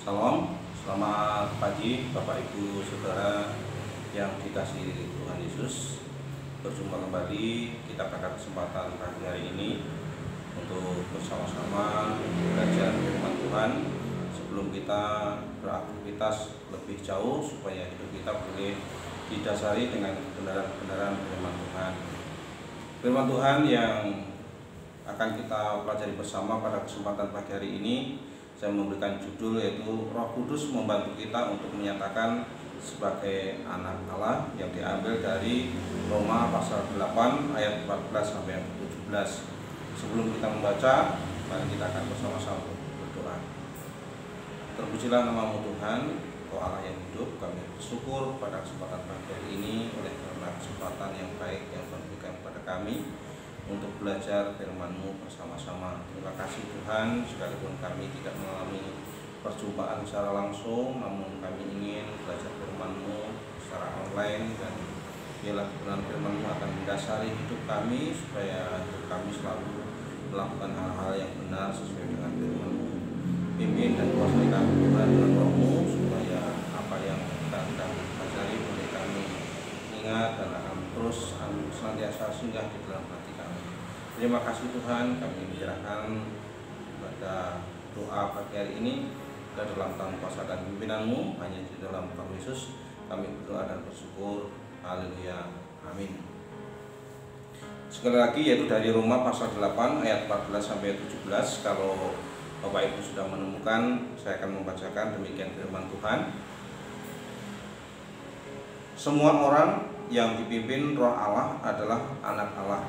Salam, selamat pagi Bapak Ibu Saudara yang dikasihi Tuhan Yesus. Berjumpa kembali kita pada kesempatan pagi hari ini untuk bersama-sama belajar firman Tuhan sebelum kita beraktivitas lebih jauh supaya hidup kita boleh didasari dengan kebenaran-kebenaran firman Tuhan. Firman Tuhan yang akan kita pelajari bersama pada kesempatan pagi hari ini, saya memberikan judul yaitu Roh Kudus membantu kita untuk menyatakan sebagai anak Allah, yang diambil dari Roma pasal 8 ayat 14 sampai 17. Sebelum kita membaca, mari kita akan bersama-sama berdoa. Terpujilah namamu Tuhan, Kau Allah yang hidup. Kami bersyukur pada kesempatan pagi hari ini oleh karena kesempatan yang baik yang Tuhan berikan kepada kami untuk belajar firman-Mu bersama-sama. Terima kasih Tuhan, sekalipun kami tidak mengalami perjumpaan secara langsung, namun kami ingin belajar firman-Mu secara online, dan biarlah kebenaran firman-Mu akan mendasari hidup kami supaya hidup kami selalu melakukan hal-hal yang benar sesuai dengan firman-Mu. Pimpin dan kuasai kami Tuhan dengan Roh-Mu, supaya apa yang kita sedang pelajari boleh kami ingat dan akan terus senantiasa singgah di dalam hati kami. Terima kasih Tuhan, kami menyerahkan pada doa pagi hari ini ke dalam tangan kuasa dan pimpinan-Mu, hanya di dalam Tuhan Yesus kami berdoa dan bersyukur. Haleluya, amin. Sekali lagi, yaitu dari Roma pasal 8 ayat 14 sampai 17. Kalau Bapak Ibu sudah menemukan, saya akan membacakan demikian firman Tuhan. Semua orang yang dipimpin Roh Allah adalah anak Allah.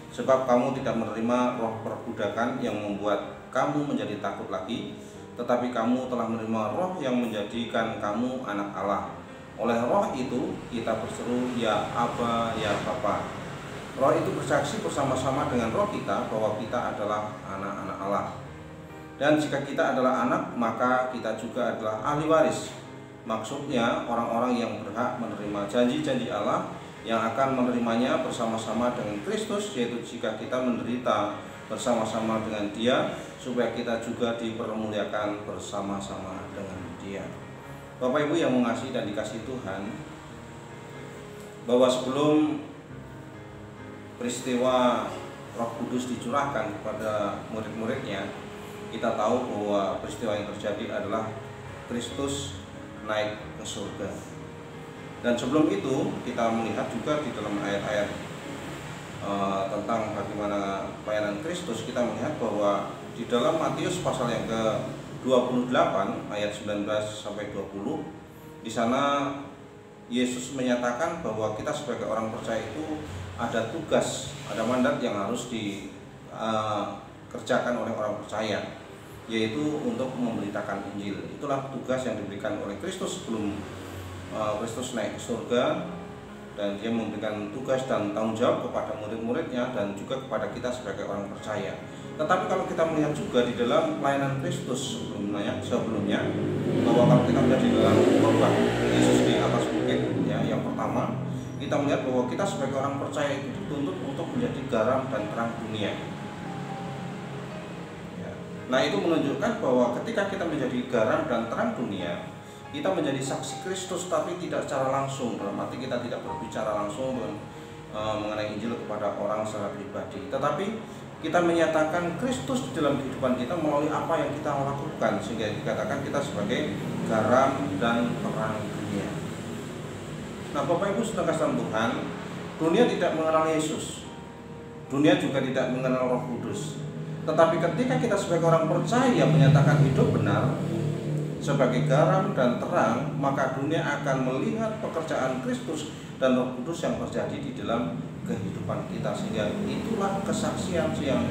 Sebab kamu tidak menerima roh perbudakan yang membuat kamu menjadi takut lagi, tetapi kamu telah menerima roh yang menjadikan kamu anak Allah. Oleh roh itu kita berseru, ya Aba, ya Bapa. Roh itu bersaksi bersama-sama dengan roh kita bahwa kita adalah anak-anak Allah. Dan jika kita adalah anak, maka kita juga adalah ahli waris. Maksudnya orang-orang yang berhak menerima janji-janji Allah, yang akan menerimanya bersama-sama dengan Kristus, yaitu jika kita menderita bersama-sama dengan Dia, supaya kita juga dipermuliakan bersama-sama dengan Dia. Bapak Ibu yang mengasihi dan dikasihi Tuhan, bahwa sebelum peristiwa Roh Kudus dicurahkan kepada murid-muridnya, kita tahu bahwa peristiwa yang terjadi adalah Kristus naik ke surga. Dan sebelum itu kita melihat juga di dalam ayat-ayat tentang bagaimana pelayanan Kristus, kita melihat bahwa di dalam Matius pasal yang ke-28 ayat 19 sampai 20, di sana Yesus menyatakan bahwa kita sebagai orang percaya itu ada tugas, ada mandat yang harus dikerjakan oleh orang percaya, yaitu untuk memberitakan Injil. Itulah tugas yang diberikan oleh Kristus sebelum Kristus naik ke surga, dan Dia memberikan tugas dan tanggung jawab kepada murid-muridnya dan juga kepada kita sebagai orang percaya. Tetapi kalau kita melihat juga di dalam pelayanan Kristus sebelumnya, bahwa kalau kita melihat di dalam khotbah Yesus di atas bukit, ya, yang pertama kita melihat bahwa kita sebagai orang percaya itu dituntut untuk menjadi garam dan terang dunia. Ya. Nah, itu menunjukkan bahwa ketika kita menjadi garam dan terang dunia, kita menjadi saksi Kristus, tapi tidak secara langsung, dalam arti kita tidak berbicara langsung mengenai Injil kepada orang secara pribadi, tetapi kita menyatakan Kristus di dalam kehidupan kita melalui apa yang kita lakukan, sehingga dikatakan kita sebagai garam dan terang dunia. Nah, Bapak Ibu saudara kasih Tuhan, dunia tidak mengenal Yesus, dunia juga tidak mengenal Roh Kudus, tetapi ketika kita sebagai orang percaya menyatakan hidup benar sebagai garam dan terang, maka dunia akan melihat pekerjaan Kristus dan Roh Kudus yang terjadi di dalam kehidupan kita, sehingga itulah kesaksian yang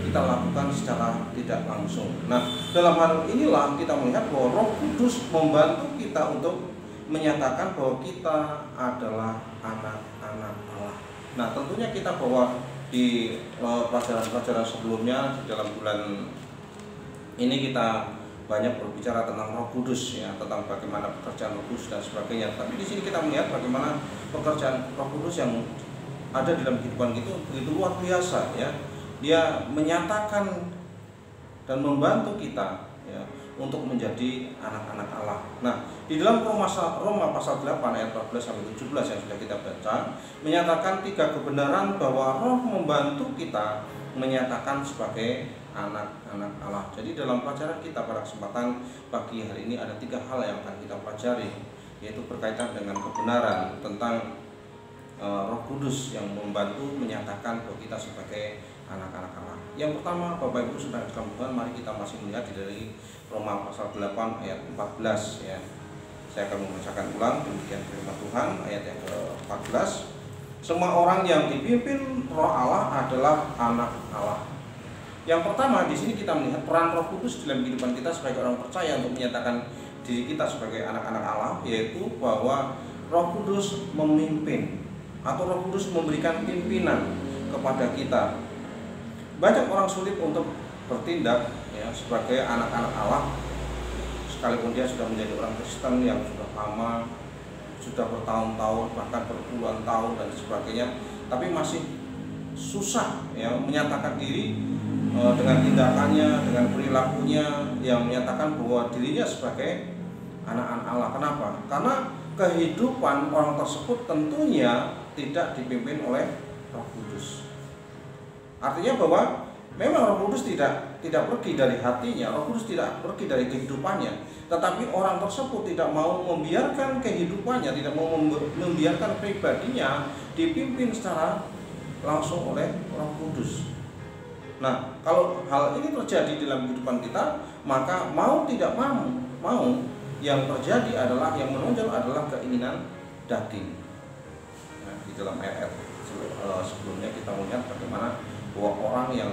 kita lakukan secara tidak langsung. Nah, dalam hal inilah kita melihat bahwa Roh Kudus membantu kita untuk menyatakan bahwa kita adalah anak-anak Allah. Nah, tentunya kita bahwa di pelajaran-pelajaran sebelumnya di dalam bulan ini kita banyak berbicara tentang Roh Kudus, ya, tentang bagaimana pekerjaan Roh Kudus dan sebagainya. Tapi di sini kita melihat bagaimana pekerjaan Roh Kudus yang ada di dalam kehidupan itu begitu luar biasa, ya. Dia menyatakan dan membantu kita, ya, untuk menjadi anak-anak Allah. Nah, di dalam Roma pasal 8 ayat 14 sampai 17 yang sudah kita baca menyatakan 3 kebenaran bahwa Roh membantu kita menyatakan sebagai anak-anak Allah. Jadi dalam pelajaran kita pada kesempatan pagi hari ini ada 3 hal yang akan kita pelajari, yaitu berkaitan dengan kebenaran tentang Roh Kudus yang membantu menyatakan bahwa kita sebagai anak-anak Allah. Yang pertama, Bapak Ibu Saudara sekalian Tuhan, mari kita masih melihat dari Roma pasal 8 ayat 14 ya. Saya akan membacakan ulang demikian firman Tuhan ayat yang ke-14. Semua orang yang dipimpin Roh Allah adalah anak Allah. Yang pertama, di sini kita melihat peran Roh Kudus dalam kehidupan kita sebagai orang percaya untuk menyatakan diri kita sebagai anak-anak Allah, yaitu bahwa Roh Kudus memimpin atau Roh Kudus memberikan pimpinan kepada kita. Banyak orang sulit untuk bertindak ya sebagai anak-anak Allah, sekalipun dia sudah menjadi orang Kristen yang sudah lama, sudah bertahun-tahun bahkan berpuluhan tahun dan sebagainya, tapi masih susah ya menyatakan diri dengan tindakannya, dengan perilakunya yang menyatakan bahwa dirinya sebagai anak-anak Allah. Kenapa? Karena kehidupan orang tersebut tentunya tidak dipimpin oleh Roh Kudus. Artinya bahwa memang Roh Kudus tidak pergi dari hatinya, Roh Kudus tidak pergi dari kehidupannya, tetapi orang tersebut tidak mau membiarkan kehidupannya, tidak mau membiarkan pribadinya dipimpin secara langsung oleh Roh Kudus. Nah, kalau hal ini terjadi dalam kehidupan kita, maka mau tidak mau yang terjadi adalah, yang menonjol adalah keinginan daging. Nah, di dalam ayat sebelumnya kita melihat bagaimana bahwa orang yang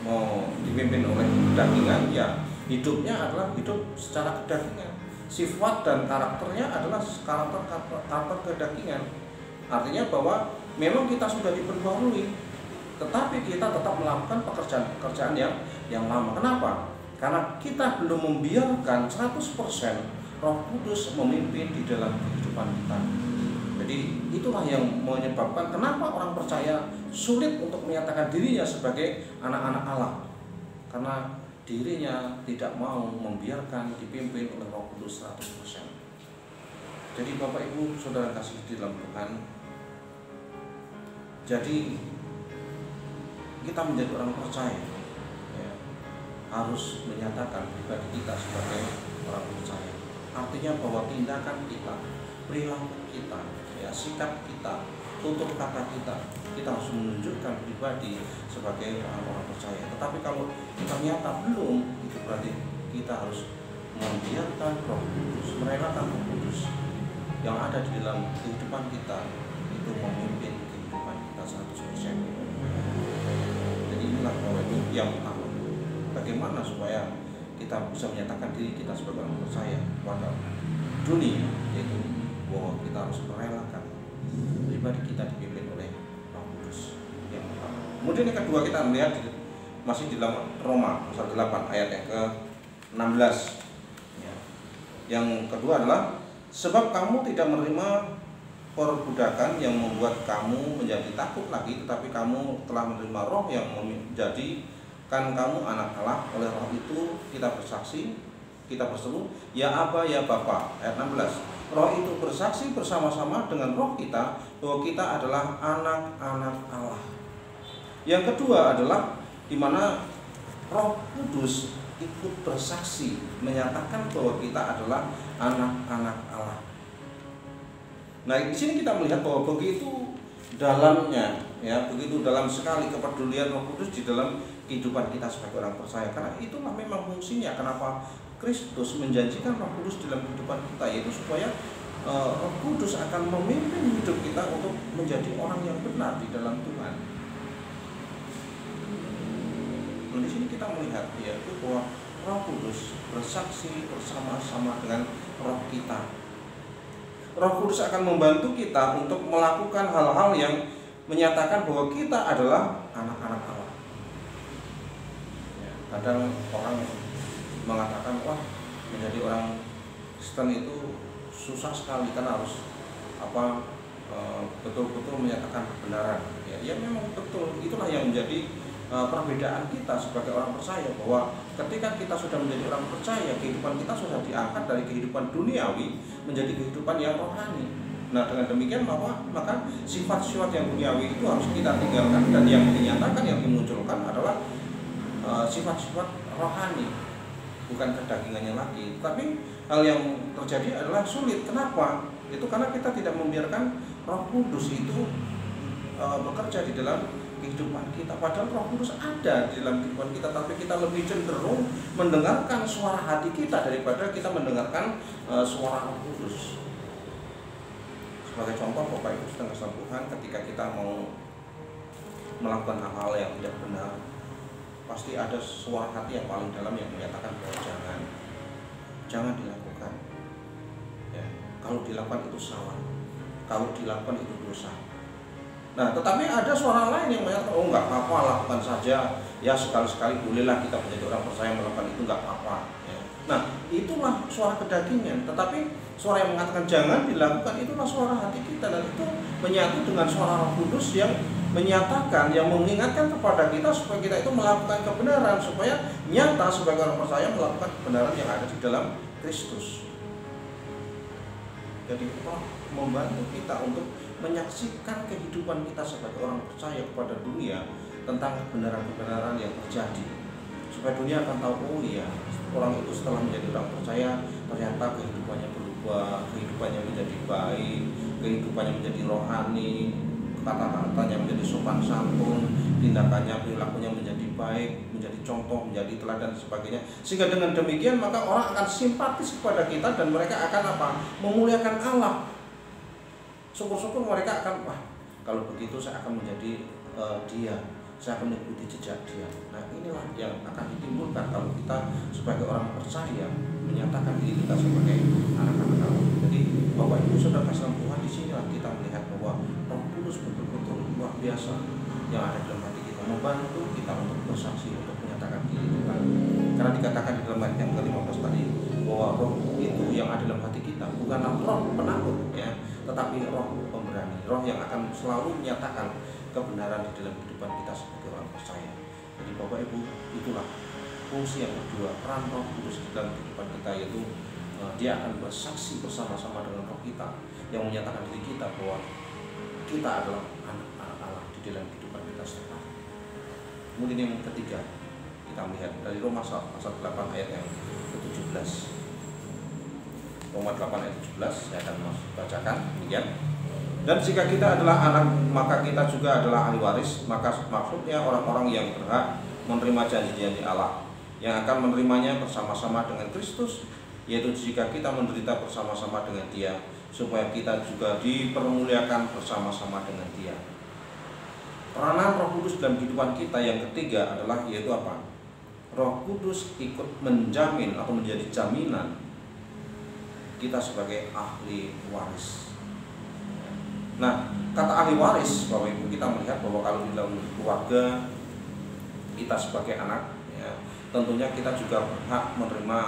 mau dipimpin oleh kedagingan, ya hidupnya adalah hidup secara kedagingan. Sifat dan karakternya adalah karakter kedagingan. Artinya bahwa memang kita sudah diperbarui, tetapi kita tetap melakukan pekerjaan yang lama. Kenapa? Karena kita belum membiarkan 100% Roh Kudus memimpin di dalam kehidupan kita. Jadi itulah yang menyebabkan kenapa orang percaya sulit untuk menyatakan dirinya sebagai anak-anak Allah, karena dirinya tidak mau membiarkan dipimpin oleh Roh Kudus 100%. Jadi Bapak Ibu Saudara kasih di dalam Tuhan, jadi kita menjadi orang percaya ya, harus menyatakan pribadi kita sebagai orang percaya. Artinya bahwa tindakan kita, perilaku kita, ya, sikap kita, tutur kata kita harus menunjukkan pribadi sebagai orang percaya. Tetapi kalau ternyata belum, itu berarti kita harus membiarkan Roh Kudus, merelakan Roh Kudus yang ada di dalam kehidupan kita itu memimpin kehidupan kita 100%. Jadi inilah bahwa itu yang pertama. Bagaimana supaya kita bisa menyatakan diri kita sebagai orang percaya kepada dunia, yaitu bahwa kita harus merelakan pribadi kita dipimpin oleh Roh Kudus yang pertama. Kemudian yang kedua, kita melihat masih di dalam Roma pasal 8 ayat yang ke-16 ya. Yang kedua adalah sebab kamu tidak menerima perbudakan yang membuat kamu menjadi takut lagi, tetapi kamu telah menerima Roh yang menjadikan kamu anak Allah. Oleh Roh itu kita bersaksi, kita berseru, ya Aba, ya Bapa. Ayat 16. Roh itu bersaksi bersama-sama dengan roh kita bahwa kita adalah anak-anak Allah. Yang kedua adalah di mana Roh Kudus ikut bersaksi menyatakan bahwa kita adalah anak-anak Allah. Nah, di sini kita melihat bahwa begitu dalamnya ya, begitu dalam sekali kepedulian Roh Kudus di dalam kehidupan kita sebagai orang percaya. Karena itulah memang fungsinya kenapa Kristus menjanjikan Roh Kudus dalam kehidupan kita, yaitu supaya Roh Kudus akan memimpin hidup kita untuk menjadi orang yang benar di dalam Tuhan. Nah, di sini kita melihat yaitu bahwa Roh Kudus bersaksi bersama-sama dengan roh kita. Roh Kudus akan membantu kita untuk melakukan hal-hal yang menyatakan bahwa kita adalah anak-anak Allah. Ya, kadang orang mengatakan, wah, menjadi orang Kristen itu susah sekali karena harus betul-betul menyatakan kebenaran. Ya memang betul, itulah yang menjadi perbedaan kita sebagai orang percaya, bahwa ketika kita sudah menjadi orang percaya, kehidupan kita sudah diangkat dari kehidupan duniawi menjadi kehidupan yang rohani. Nah, dengan demikian maka sifat-sifat yang duniawi itu harus kita tinggalkan, dan yang dinyatakan, yang dimunculkan adalah sifat-sifat rohani, bukan kedagingannya lagi. Tapi hal yang terjadi adalah sulit. Kenapa? Itu karena kita tidak membiarkan Roh Kudus itu bekerja di dalam kehidupan kita. Padahal Roh Kudus ada di dalam kehidupan kita, tapi kita lebih cenderung mendengarkan suara hati kita daripada kita mendengarkan suara Roh Kudus. Sebagai contoh, Bapak Ibu sedang kasih Tuhan, ketika kita mau melakukan hal-hal yang tidak benar, pasti ada suara hati yang paling dalam yang menyatakan bahwa jangan dilakukan. Ya, kalau dilakukan itu salah, kalau dilakukan itu dosa. Nah, tetapi ada suara lain yang menyatakan, oh nggak apa-apa, lakukan saja. Ya, sekali-sekali bolehlah kita menjadi orang percaya melakukan itu, nggak apa-apa. Ya. Nah, itulah suara kedagingan. Tetapi suara yang mengatakan jangan dilakukan, itulah suara hati kita, dan itu menyatu dengan suara Roh Kudus yang menyatakan, yang mengingatkan kepada kita supaya kita itu melakukan kebenaran, supaya nyata sebagai orang percaya melakukan kebenaran yang ada di dalam Kristus. Jadi Roh membantu kita untuk menyaksikan kehidupan kita sebagai orang percaya kepada dunia tentang kebenaran-kebenaran yang terjadi, supaya dunia akan tahu, oh iya, orang itu setelah menjadi orang percaya ternyata kehidupannya berubah, kehidupannya menjadi baik, kehidupannya menjadi rohani, kata-katanya menjadi sopan santun, tindakannya, perilakunya menjadi baik, menjadi contoh, menjadi teladan dan sebagainya. Sehingga dengan demikian maka orang akan simpatis kepada kita, dan mereka akan memuliakan Allah. Syukur-syukur mereka akan, wah, kalau begitu saya akan menjadi dia, saya akan mengikuti jejak dia. Nah, inilah yang akan ditimbulkan kalau kita sebagai orang percaya menyatakan diri kita sebagai anak-anak Allah. Jadi Bapak Ibu Saudara kasih Tuhan, di sinilah kita melihat bahwa Roh Kudus betul-betul luar biasa yang ada dalam hati kita, membantu kita untuk bersaksi, untuk menyatakan diri kita. Karena dikatakan di dalam ayat yang ke-15 tadi bahwa Roh itu yang ada dalam hati kita bukanlah roh penakut, ya, tetapi Roh pemberani, Roh yang akan selalu menyatakan kebenaran di dalam kehidupan kita sebagai orang percaya. Jadi Bapak Ibu, itulah fungsi yang kedua, peran Roh Kudus di dalam kehidupan kita, yaitu dia akan bersaksi bersama-sama dengan roh kita yang menyatakan diri kita bahwa kita adalah anak-anak Allah di dalam kehidupan kita sekarang. Kemudian yang ketiga, kita melihat dari Roma pasal 8 ayat yang ke-17. Roma 8 ayat 17, saya akan bacakan demikian. Dan jika kita adalah anak, maka kita juga adalah ahli waris. Maka maksudnya orang-orang yang berhak menerima janji-janji Allah, yang akan menerimanya bersama-sama dengan Kristus, yaitu jika kita menderita bersama-sama dengan Dia, supaya kita juga dipermuliakan bersama-sama dengan Dia. Peranan Roh Kudus dalam kehidupan kita yang ketiga adalah, yaitu apa? Roh Kudus ikut menjamin atau menjadi jaminan kita sebagai ahli waris. Nah, kata ahli waris, Bapak Ibu, kita melihat bahwa kalau di dalam keluarga kita sebagai anak, ya, tentunya kita juga berhak menerima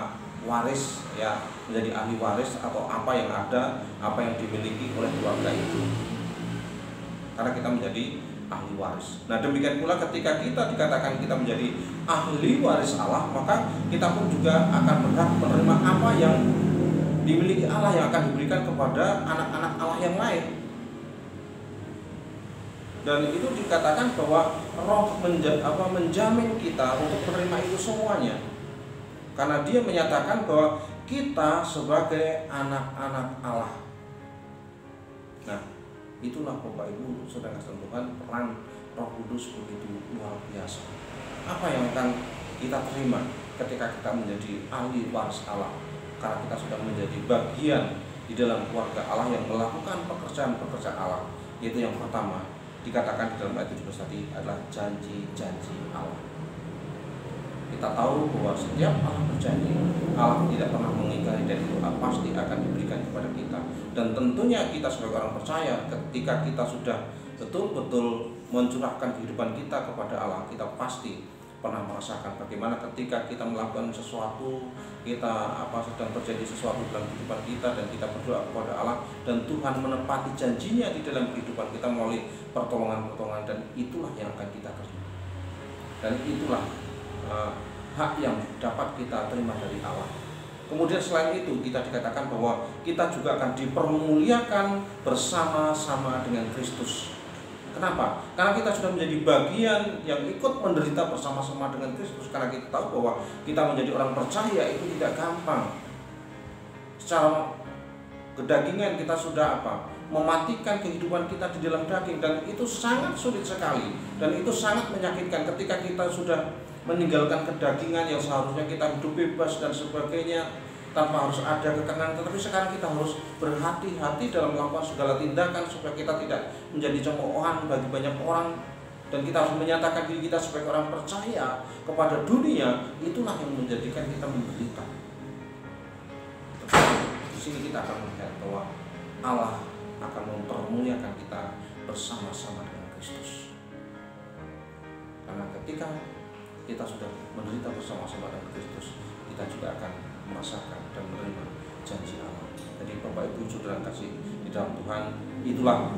waris, ya, menjadi ahli waris atau apa yang ada, apa yang dimiliki oleh keluarga itu, karena kita menjadi ahli waris. Nah, demikian pula ketika kita dikatakan kita menjadi ahli waris Allah, maka kita pun juga akan berhak menerima apa yang dimiliki Allah, yang akan diberikan kepada anak-anak Allah yang lain. Dan itu dikatakan bahwa Roh menjamin kita untuk menerima itu semuanya, karena Dia menyatakan bahwa kita sebagai anak-anak Allah. Nah, itulah Bapak Ibu Saudara kasih Tuhan, peran Roh Kudus begitu luar biasa. Apa yang akan kita terima ketika kita menjadi ahli waris Allah, karena kita sudah menjadi bagian di dalam keluarga Allah yang melakukan pekerjaan-pekerjaan Allah. Yaitu yang pertama, dikatakan di dalam ayat 17 tadi adalah janji-janji Allah. Kita tahu bahwa setiap Allah berjanji, Allah tidak pernah mengingkari, dan itu pasti akan diberikan kepada kita. Dan tentunya kita sebagai orang percaya, ketika kita sudah betul-betul mencurahkan kehidupan kita kepada Allah, kita pasti pernah merasakan bagaimana ketika kita melakukan sesuatu, kita sedang terjadi sesuatu dalam kehidupan kita, dan kita berdoa kepada Allah, dan Tuhan menepati janjinya di dalam kehidupan kita melalui pertolongan-pertolongan, dan itulah yang akan kita terima. dan itulah hak yang dapat kita terima dari Allah. Kemudian selain itu kita dikatakan bahwa kita juga akan dipermuliakan bersama-sama dengan Kristus. Kenapa? Karena kita sudah menjadi bagian yang ikut menderita bersama-sama dengan Kristus. Karena kita tahu bahwa kita menjadi orang percaya itu tidak gampang. Secara kedagingan kita sudah mematikan kehidupan kita di dalam daging, dan itu sangat sulit sekali, dan itu sangat menyakitkan ketika kita sudah meninggalkan kedagingan yang seharusnya kita hidup bebas dan sebagainya tanpa harus ada kekangan. Tetapi sekarang kita harus berhati-hati dalam melakukan segala tindakan supaya kita tidak menjadi cemoohan bagi banyak orang, dan kita harus menyatakan diri kita sebagai orang percaya kepada dunia. Itulah yang menjadikan kita menderita. Di sini kita akan melihat bahwa Allah akan mempermuliakan kita bersama-sama dengan Kristus. Karena ketika kita sudah menderita bersama-sama dengan Kristus, kita juga akan merasakan dan menerima janji Allah. Jadi Bapak Ibu Saudara kasih di dalam Tuhan, itulah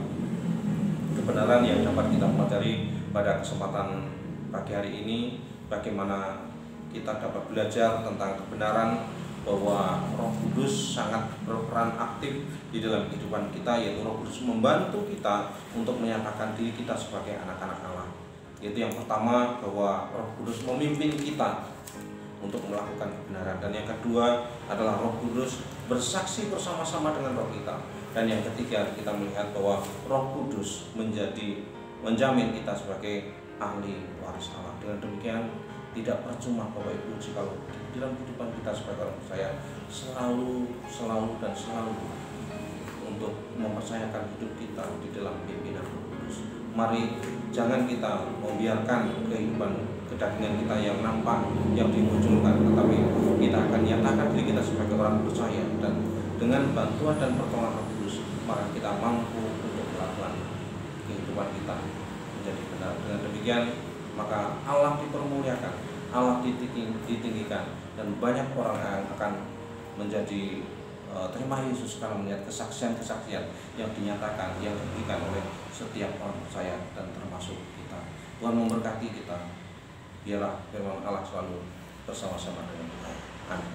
kebenaran yang dapat kita pelajari pada kesempatan pagi hari ini. Bagaimana kita dapat belajar tentang kebenaran bahwa Roh Kudus sangat berperan aktif di dalam kehidupan kita, yaitu Roh Kudus membantu kita untuk menyatakan diri kita sebagai anak-anak Allah. Yaitu yang pertama, bahwa Roh Kudus memimpin kita untuk melakukan kebenaran, dan yang kedua adalah Roh Kudus bersaksi bersama-sama dengan roh kita, dan yang ketiga kita melihat bahwa Roh Kudus menjamin kita sebagai ahli waris Allah. Dengan demikian tidak percuma Bapak Ibu jika di dalam kehidupan kita sebagai orang percaya selalu untuk mempercayakan hidup kita di dalam pimpinan Roh Kudus. Mari jangan kita membiarkan kehidupan kedagingan kita yang nampak, yang dimunculkan, tetapi kita akan nyatakan diri kita sebagai orang percaya, dan dengan bantuan dan pertolongan Roh Kudus maka kita mampu untuk melakukan kehidupan kita menjadi benar. Dengan demikian maka Allah dipermuliakan, Allah ditinggikan, dan banyak orang yang akan menjadi terima Yesus karena melihat kesaksian-kesaksian yang dinyatakan, yang diberikan oleh setiap orang percaya dan termasuk kita. Tuhan memberkati kita. Biarlah firman Allah selalu bersama-sama dengan kita. Amin.